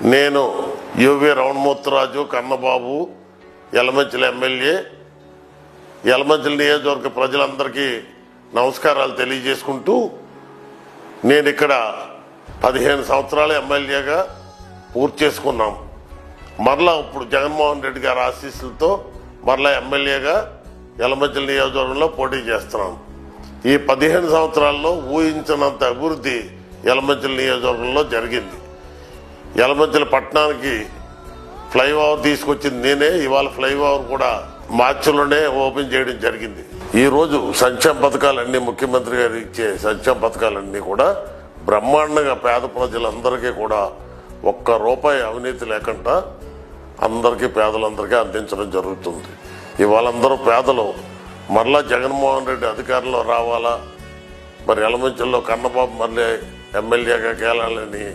నేను UV Ramanamurthy Raju Kannababu Yalamanchili MLA Yalamanchili నియోజకవర్గ ప్రజలందరికీ నమస్కారాలు తెలియజేసుకుంటూ నేను ఇక్కడ 15 సంవత్సరాల ఎమ్మెల్యేగా పూర్తి చేసుకున్నాం. మరలా ఇప్పుడు జగన్మోహన్ రెడ్డి గారి ఆశీస్సులతో మరలా ఎమ్మెల్యేగా యలమంచిలి నియోజకవర్గంలో పోటీ చేస్తున్నాం. ఈ 15 సంవత్సరాల్లో ఊహించినంత అభివృద్ధి యలమంచిలి నియోజకవర్గంలో జరిగింది. యలమంచిలి పట్టణానికి ఫ్లైఓవర్ తీసుకొచ్చింది నేనే. ఇవాళ ఫ్లైఓవర్ కూడా మార్చిలోనే ఓపెన్ చేయడం జరిగింది. ఈ రోజు సంక్షేమ పథకాలన్నీ ముఖ్యమంత్రి గారు ఇచ్చే సంక్షేమ పథకాలన్నీ కూడా బ్రహ్మాండంగా పేద ప్రజలందరికీ కూడా ఒక్క రూపాయి అవినీతి లేకుండా అందరికీ పేదలందరికీ అందించడం జరుగుతుంది. ఇవాళ అందరూ పేదలు మరలా జగన్మోహన్ రెడ్డి అధికారంలో రావాలా, మరి యలమంచిలిలో కన్నబాబు మళ్ళీ ఎమ్మెల్యేగా గెలాలని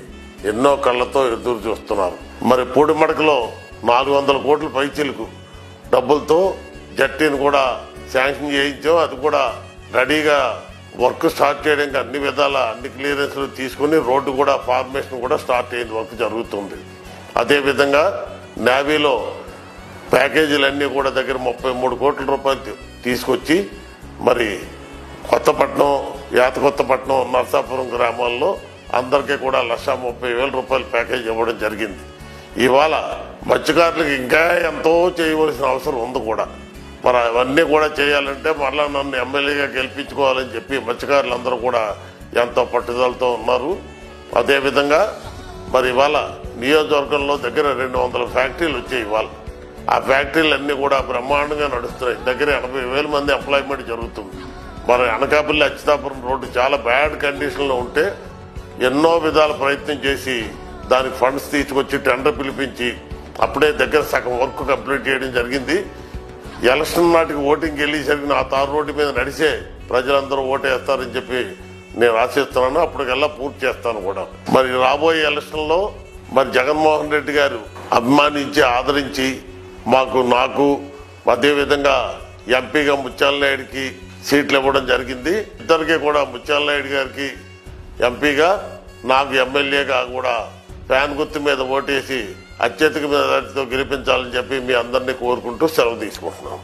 ఎన్నో కళ్ళతో ఎదురు చూస్తున్నారు. మరి పూడిమడకలో 400 కోట్ల పైచీలకు డబ్బులతో జట్టీని కూడా శాంక్షన్ చేయించాం. అది కూడా రెడీగా వర్క్ స్టార్ట్ చేయడానికి అన్ని విధాల అన్ని క్లియరెన్స్లు తీసుకుని రోడ్డు కూడా ఫార్మేషన్ కూడా స్టార్ట్ అయ్యింది, వర్క్ జరుగుతుంది. అదేవిధంగా నేవీలో ప్యాకేజీలన్నీ కూడా దగ్గర 33 కోట్ల రూపాయలు తీసుకొచ్చి మరి కొత్తపట్నం, కొత్తపట్నం, నర్సాపురం గ్రామాల్లో అందరికీ కూడా 1,30,000 రూపాయల ప్యాకేజ్ ఇవ్వడం జరిగింది. ఇవాళ మత్స్యకారులకు ఇంకా ఎంతో చేయవలసిన అవసరం ఉంది కూడా. మరి అవన్నీ కూడా చేయాలంటే మరలా నన్ను ఎమ్మెల్యేగా గెలిపించుకోవాలని చెప్పి మత్స్యకారులందరూ కూడా ఎంతో పట్టుదలతో ఉన్నారు. అదేవిధంగా మరి ఇవాళ నియోజకవర్గంలో దగ్గర 200 ఫ్యాక్టరీలు వచ్చాయి. ఇవాళ ఆ ఫ్యాక్టరీలన్నీ కూడా బ్రహ్మాండంగా నడుస్తున్నాయి. దగ్గర 80,000 మంది ఎంప్లాయ్మెంట్ జరుగుతుంది. మరి అనకాపల్లి అచ్యుతాపురం రోడ్డు చాలా బ్యాడ్ కండిషన్లో ఉంటే ఎన్నో విధాల ప్రయత్నం చేసి దానికి ఫండ్స్ తీసుకొచ్చి టెండర్ పిలిపించి అప్పుడే దగ్గర సగం వర్క్ కంప్లీట్ చేయడం జరిగింది. ఎలక్షన్ నాటికి ఓటింగ్ వెళ్ళేసరికి ఆ తారు రోడ్డు మీద నడిచే ప్రజలందరూ ఓటేస్తారని చెప్పి నేను ఆశిస్తున్నాను. అప్పటికల్లా పూర్తి చేస్తాను కూడా. మరి రాబోయే ఎలక్షన్లో మరి జగన్మోహన్ రెడ్డి గారు అభిమానించి ఆదరించి నాకు అదేవిధంగా ఎంపీగా ముత్యాల నాయుడికి సీట్లు ఇవ్వడం జరిగింది. ఇద్దరికి కూడా ముత్యాల నాయుడు గారికి ఎంపీగా, నాకు ఎమ్మెల్యేగా కూడా ఫ్యాన్ గుర్తు మీద ఓటేసి అత్యధిక మెజారిటీతో గెలిపించాలని చెప్పి మీ అందరినీ కోరుకుంటూ సెలవు తీసుకుంటున్నాం.